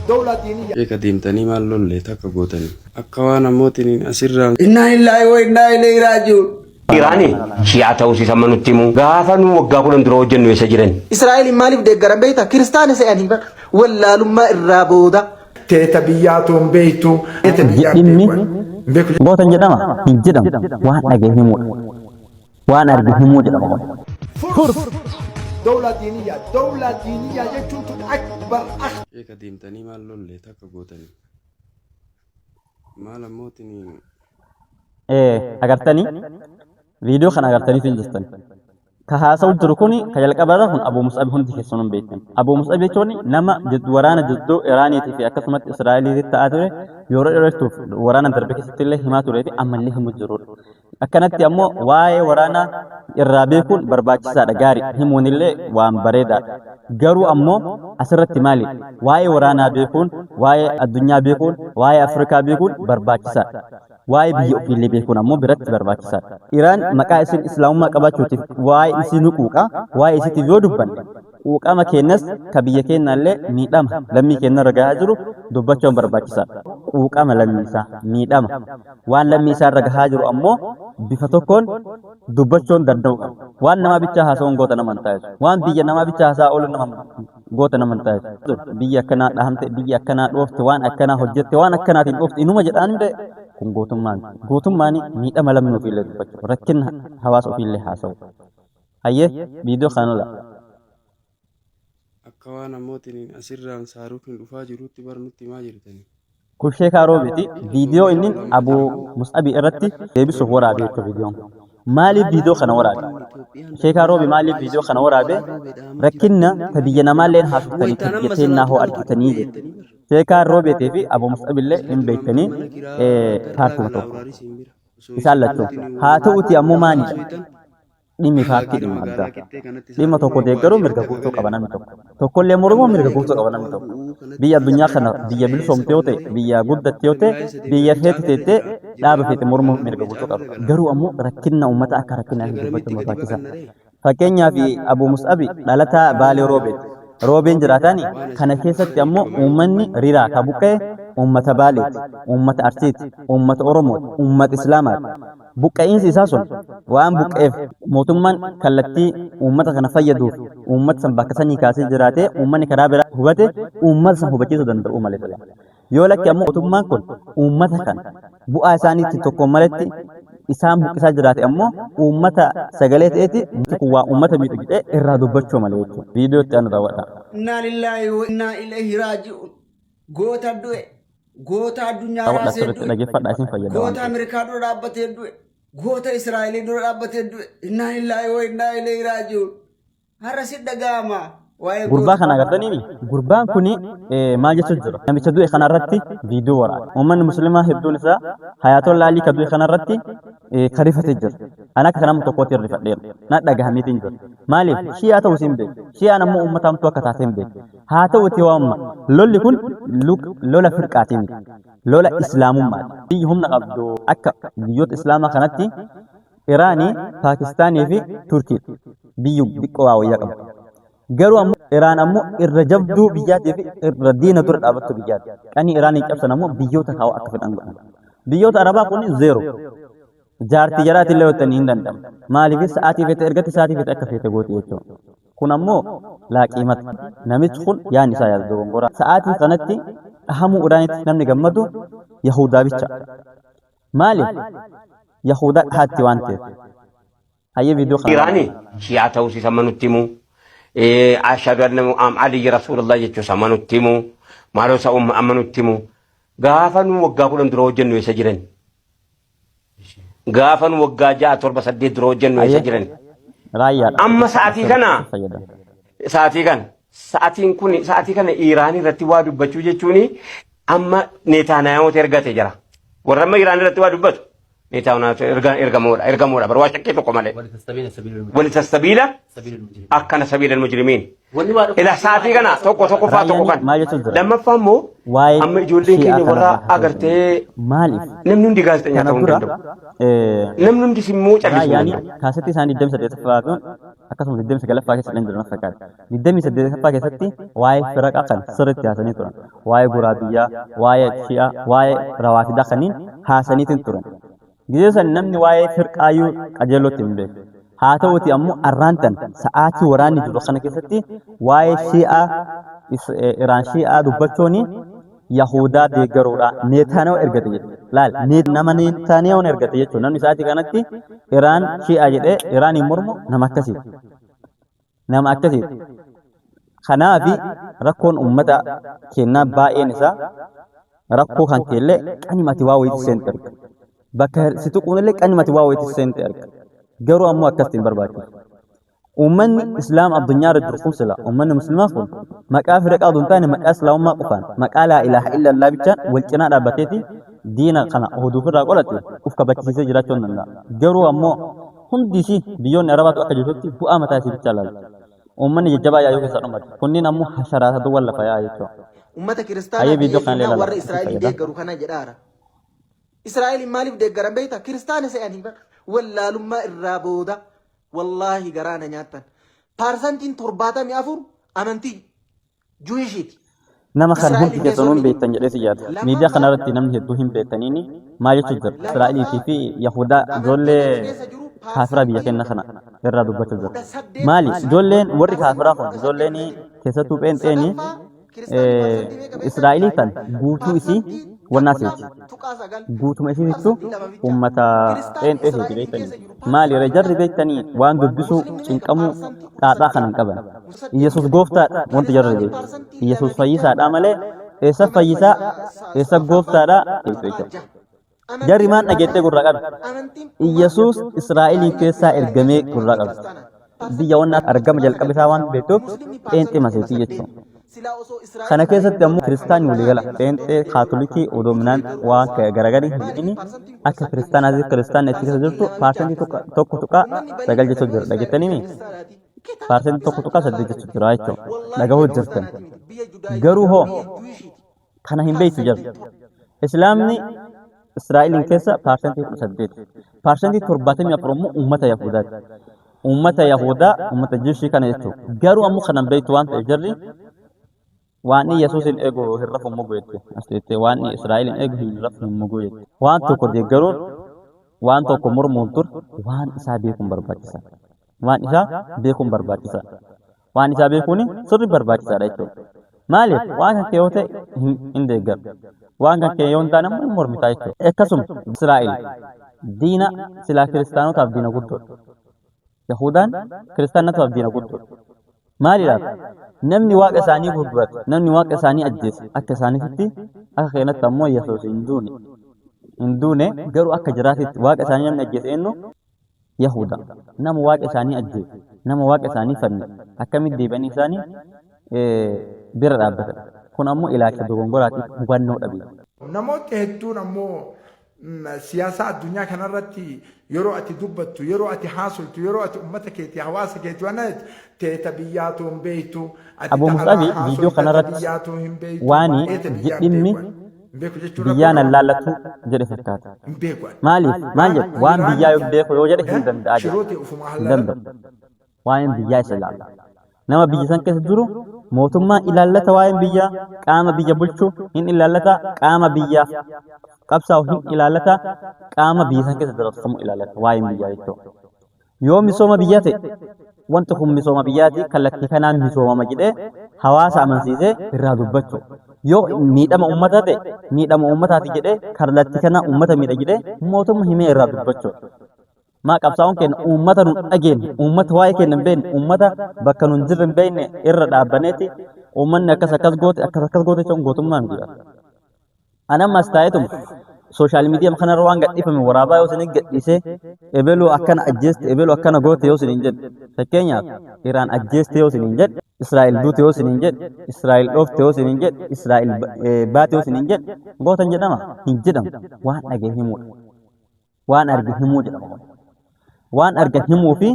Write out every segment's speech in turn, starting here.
دولة دينية قديم تاني مال لولي تاكا قوتني أكوانا موتني أسران إنا لله وإنا إليه راجعون إيراني شيعة وسي سمنو تيمو غافنو وغاقولن دروجن ويسجرن إسرائيل مالف دقرن بيتا كريستان سياني بك ولا لما الرابودا تيتا بياتهم بيتو Inni gootan jedhama hin jedhamu waan dhagee himudha waan arge himuu jedhama دولة دينية يجوت أكبر قديم تاني مال لولي تاكا قوتني مال موتني agartanii viidiyoo kana agartanii fi jirtan ka haasa'u jiru kuni ka jalqabaa kun Abuu Mus'ab hundi keessan hin beektan Abuu Mus'ab jechuun nama waraana jidduu Iraaniitii fi akkasumas Israa'eliitti ta'aa ture yeroo dheeratuuf waraana darbe keessatti illee himaa turee fi ammallee himu jirudha. Akkanatti ammoo waa'ee waraana irraa beekuun barbaachisaadha gaarii himuun illee waan bareedaadha. Garuu ammoo asirratti maali waa'ee waraanaa beekuun waa'ee addunyaa beekuun waa'ee Afrikaa beekuun barbaachisaadha. Waa'ee biyya ofiillee beekuun ammoo biratti barbaachisaadha. Iraan maqaa isin islaamummaa qabaachuutiif waa'ee isin quuqa waa'ee isiitiif yoo dubbanne quuqama keenyas ka biyya keenyallee miidhama lammii keenya irra gahaa jiru dubbachuun barbaachisaadha. Quuqama lammii isaa miidhama waan lammii isaa irra gahaa jiru ammoo bifa tokkoon dubbachuun danda'u qaba. Waan namaa bichaa haasa'uun goota nama hin taasisu. Waan biyya namaa bichaa haasa'aa oolu nama goota nama hin taasisu. Biyya akkanaa dhahamte biyya akkanaa dhoofte waan akkanaa hojjette waan akkanaatiin dhoofte inuma jedhaan hundee kun gootummaan gootummaani miidhama lammii ofiillee dubbachuu rakkina hawaasa ofiillee haasa'u. Hayyee viidiyoo kanarra. أكوانا موتني أسران ساروكن رفاجروتي برنوتي ما جرتني Kun Sheekaa Roobeeti viidiyoo inni Abuu Mus'abii irratti deebisuuf waraabee jechuudha viidiyoon. Maaliif viidiyoo kana waraabe? Sheekaa Roobe maaliif viidiyoo kana waraabe? Rakkinna ka biyya namaallee haasofsanii ka biyya teennaa hoo argitanii jedhe. Sheekaa Roobeetii fi Abuu Mus'abillee hin beektanii paartii tokko. Isaan lachuu. Haa ta'uuti ammoo maalidha? Dhimmi paartii dhimma addaa. Dhimma tokko deeggaruu mirga guutuu qaba namni tokko. Tokkollee mormuu mirga guutuu qaba namni tokko. Biyya addunyaa kana biyya bilisoomte yoo ta'e, biyya guddatte yoo ta'e, biyya feete teettee dhaaba feete mormuu mirga guutuu qaba. Garuu ammoo rakkina uummata akka rakkinaa hin dubbachuun barbaachisa. Fakkeenyaaf Abuu Mus'abi dhalataa Baalee Roobeeti. Roobeen jiraataani kana keessatti ammoo uummanni riraa ka buqqee uummata Baaleeti, uummata Arsiiti, uummata Oromooti, uummata Islaamaati. Buqqa'iinsi isaa sun waan buqqeef mootummaan kallattii uummata kana fayyaduuf uummata san bakka sanii kaasee jiraatee uummanni karaa biraa hubate uummata san hubachiisuu danda'u malee ture. Yoo lakki ammoo mootummaan kun uummata kana bu'aa isaaniitti tokkoon maletti isaan buqqisaa jiraate ammoo uummata sagalee ta'eeti kun waa uummata miidhu jedhee irraa dubbachuu malee jechuudha. Viidiyootti anu daawwadha. Innaa lillaahi wa innaa ilaihi raaji'uun goota du'e goota addunyaa raasee du'e dhaggeeffadhaa isin fayyada. goota Ameerikaa dura dhaabbatee du'e goota Israa'elii dura dhaabbatee du'e innaa lillaahi wa innaa ilaihi raaji'uun har'a si dhaga'ama. Gurbaa kana agartanii gurbaan kuni maal jechuun jira namicha du'e kanarratti viidiyoo waraaba. Uummanni musliimaa hedduun isaa Hayaatollaa Alii ka du'e kanarratti karifatee jira. Ana akka nama tokkootti hirrifadheera. Na dhagahameetiin jira. Maaliif shi'aa ta'uu siin beeku. Shi'aan ammoo uummata hamtuu akka taatee hin beeku. Haa ta'uuti waamma lolli kun lola firqaatii miti. Lola islaamummaati. Biyyi humna qabdu akka biyyoota islaamaa kanatti Iraanii, Paakistaanii fi Turkii biyyu xiqqoo waa wayyaa qabu. Garuu ammoo Iraan ammoo irra jabduu biyyaatii fi irra diina dura dhaabattu biyyaati. Qanii Iraanii cabsan ammoo biyyoota kaa'u akka fedhan godhan. Biyyoota Arabaa kun zeero. Jaartii jaraati illee wajjin hin danda'amu. Maaliif sa'aatii feete ergatti sa'aatii feete akka feete gooti jechuudha. Kun ammoo laaqiimata. Namichi kun yaan isaa yaadu dogongora. Sa'aatii kanatti dhahamuu Iraaniitti namni gammadu Yahudaa bicha. Maaliif? Yahudaa dhahaatti waan ta'eef. Hayyee viidiyoo kana. إيراني شيعة وسي سمنو تيمو أشهد أن علي رسول الله يجو سمنو تيمو مالو سأم أمنو تيمو غافن وغاقولن دروجن ويسجرن غافن وغاجا تربة سدي دروجن ويسجرن Raayyaa. أما ساعتي كنا fayyada. ساعتي كان إيراني رتي وادو بچو جيچوني أما نتانياهو ترغتي جرا ورما إيراني رتي وادو بچو نيتاونا إرجمورا برواش كيتو كماله ولتستبيل أكن سبيل المجرمين إلى ساعتي كنا توكو فاتو كان لما فهموا أما يجولين كيني ورا أغرتي maaliif نمنون دي غاز تنيا تون دندو نمنون دي سمو تشاكي يعني kaasatti isaan 27 kun akkasumas 29 keessa dhandira fakkaata 28 keessatti waa'ee firaqa kan sirriitti haasanii turan waa'ee guraabiyyaa waa'ee shi'a waa'ee rawaafidaa kanneen haasaniitiin turan gizee san namni waa'ee firqaayyuu qajeelootti hin beeku haa ta'uti ammoo arraantan sa'aatii waraanni jiru kana keessatti waa'ee shi'a iraan shi'a dubbachuuni Yahudaa deeggaruudha Netanyahu ergate jedhe laal nama Netanyahu ergate jechuun namni sa'aatii kanatti Iraan shi'a jedhee Iraaniin mormu nama akkasiiti kanaafi rakkoon ummata kennaa baay'een isaa rakkoo kan keellee qanimati waa wayiiti seente erga bakka si tuquunillee qanimati waa wayiiti seente erga garuu ammoo akkasitti hin barbaachisu ummanni islaam addunyaa irra jiru kun sila ummanni muslimaa kun maqaa firaaqaa osoo hin taane maqaa islaamummaa qofaan maqaa laa ilaaha illallaa bichaan wal cinaa dhaabbateeti diina kana oduufirraa qolate uf kabachiisee jiraachuu hin danda'a garuu ammoo hundi isii biyyoonni arabaatu akka jirtutti bu'aa mataa isii bichaa laala ummanni jajjabaa yaayuu keessa dhumate kunniin ammoo hasharaatatu wal lafa yaa jechuudha ummata kiristaanaa warra Israa'el deeggaru kana jedhaara Israa'el maaliif deeggaran beekta kiristaana se'anii wallaalummaa irraa booda والله قرانا نياتن بارسنتين ترباتا ميافور أمنتي جويشيت نما خرهم في كسرون بيتن جلس ياد ميديا خنارتي نم هدوهم بيتنيني ما يشجر إسرائيل في يهودا جول كافرا بيجكن خنا الرادو بتجر مالي جولين وري كافرا خن جوليني كسرتو بينتني إسرائيلي تن بوتو إسي والناسيت بوتو ما إسي ummata ente se beekani maali rajarri beekani waan dubbisu cinqamu dhaadhaa kanan qaban Yesus gooftaadha wanti jarri beeku Yesus fayyisaadha malee eessa fayyisaa eessa gooftaadha jechuudha jarri maan dhageettee gurra qabu Yesus Israa'elii keessaa ergamee gurra qabu biyya wanna argama jalqabisaa waan beektuuf ente maseetii jechuudha kana keessatti ammoo kiristaanni walii gala eenxee kaatolikii odominaan waan garagarii hin akka kiristaanaati kiristaanni achi keessa jirtu paarsentii tokko tuqaa sagal jechuu jira dhageettanii paarsentii tokko tuqaa saddeet jechuu jira jechuudha dhagahuu jirtan garuu hoo kana hin beektu jira islaamni Israa'eliin keessa paarsentii 18 paarsentii 74 ammoo ummata Yahudaati ummata Yahudaa ummata Jiwishii kana jechuudha garuu ammoo kanan beektu waan ta'e jarri waan Yesuusin eegu hirrafu muguutti asite waan Israa'elin eegu hirrafu muguutti waan tokko deeggaruun waan tokko mormuun tur waan isaa beekuun barbaachisa waan isaa beekuun barbaachisa waan isaa beekuun sirri barbaachisaadha jechuudha maaliif waan kan yoo ta'e hin deeggaru waan kan yoo hin taane mormitaa jechuudha akkasuma Israa'el diina silaa kiristaanotaaf diina guddoodha Yahudaan kiristaanotaaf diina guddoodha maaliidhaaf namni waaqa isaanii gurgurate namni waaqa isaanii ajjeese akka isaaniitti akka keenatti ammoo Yesuus hin duune garuu akka jiraatitti waaqa isaanii namni ajjeese eenyu Yahuda nama waaqa isaanii ajjeese nama waaqa isaanii fanne akkamitti deebi'anii isaanii bira dhaabbatan kun ammoo ilaalcha dogongoraatiif hubannoo dhabe namoota hedduun ammoo siyaasa addunyaa kanarratti yeroo ati dubbattu yeroo ati haasultu yeroo ati ummata keetii hawaasa keetii waan teeta biyyaatu hin beektu Abu Musabi viidiyoo kanarratti waani jedhimmi biyyaan allaallattu jedhe fakkaata maaliif maal jedhe waan biyyaa yoo beeku yoo jedhe hin danda'a hin danda'u waan biyyaa isa ilaalla nama biyya san keessa jiru mootummaan ilaallata waa'een biyyaa qaama biyya bulchuu hin ilaallata qaama biyyaaf qabsaa'u hin ilaallata qaama biyya san keessa jiraatu ilaallata waa'een biyyaa jechuudha yoo misooma biyyaa ta'e wanti kun misooma biyyaati kallattii kanaan misoomama jedhee hawaasa amansiisee irraa dubbachuu yoo miidhama uummataa ta'e miidhama uummataati jedhee kallattii kana uummata miidha jedhee mootummaa himee irraa dubbachuu maa qabsaa'uun keenya uummata nu dhageenye uummata waa'ee keenya hin beekne uummata bakka nu hin jirre hin beekne irra dhaabbaneeti uummanni akkas goote jechuun gootummaa miti anammas taa'eetuma sooshaal miidiyaa kanarra waan gadhiifame waraabaa yoo isin gadhiisee ebeluu akkana ajjeeste ebeluu akkana goote yoo isin jedhe fakkeenyaaf Iraan ajjeeste yoo isin jedhe Israa'el duute yoo isin jedhe Israa'el dhoofte yoo isin jedhe Israa'el baate yoo isin jedhe gootan jedhama hin jedhamu waan dhagee himuudha waan arge himuu jedhama. Waan argan himuu fi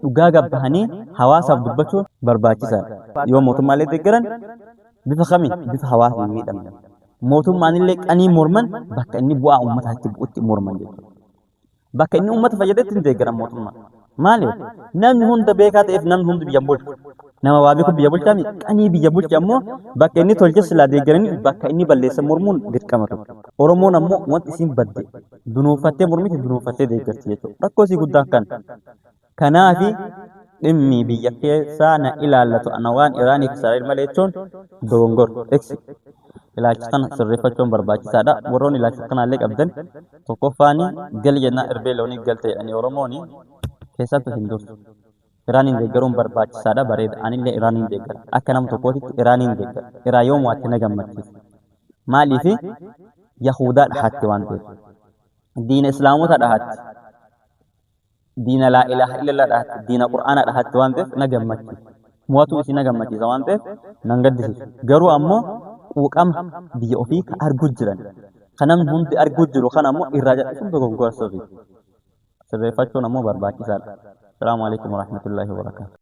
dhugaa gabbahanii hawaasaaf dubbachuun barbaachisaadha. Yoo mootummaalee deeggaran bifa kamiin bifa hawaasni miidhamne. Mootummaan illee qanii morman bakka inni bu'aa uummataatti bu'utti morman jechuudha. Bakka inni uummata fayyadetti hin deeggaran mootummaa. Maaliif namni hunda beekaa ta'eef namni hundi biyya bulchu. Nama waa beeku biyya bulchaa miti qanii biyya bulchu ammoo bakka inni tolche silaa deeggaranii bakka inni balleessa mormuun dirqama tokko. Oromoon ammoo wanti isiin badde dunuunfattee mormiti dunuunfattee deeggarti jechuudha. Rakkoo isii guddaan kan. Kanaafi dhimmi biyya keessaa na ilaallatu ana waan Iraanii fi Israa'el malee jechuun dogongora. Ilaalcha kana sirreeffachuun barbaachisaadha. Warroonni ilaalcha kanaallee qabdan tokkoffaan gali jennaa irbee loonii galte jedhanii Oromooni keessattuu hin dursu. Iraaniin deeggaruun barbaachisaadha bareeda. Anillee Iraaniin deeggara. Akka nama tokkootitti Iraaniin deeggara. Iraa yoo mo'atte na gammachiisa. Maaliif Yahudaa dhahatti waan ta'eef. Diina Islaamota dhahatti. Diina laa ilaaha illallah dhahatti. Diina Qur'aanaa dhahatti waan ta'eef na gammachiisa. Mo'atuu isii na gammachiisa waan ta'eef nan gaddisiisa. Garuu ammoo quuqama biyya ofii ka arguu jiran. Kan namni hundi arguu jiru kan ammoo irraa jal'isuun dogoggora sirrii. Sirreeffachuun ammoo barbaachisaadha. Assalamu alaikum warahmatullahi wabarakatuh.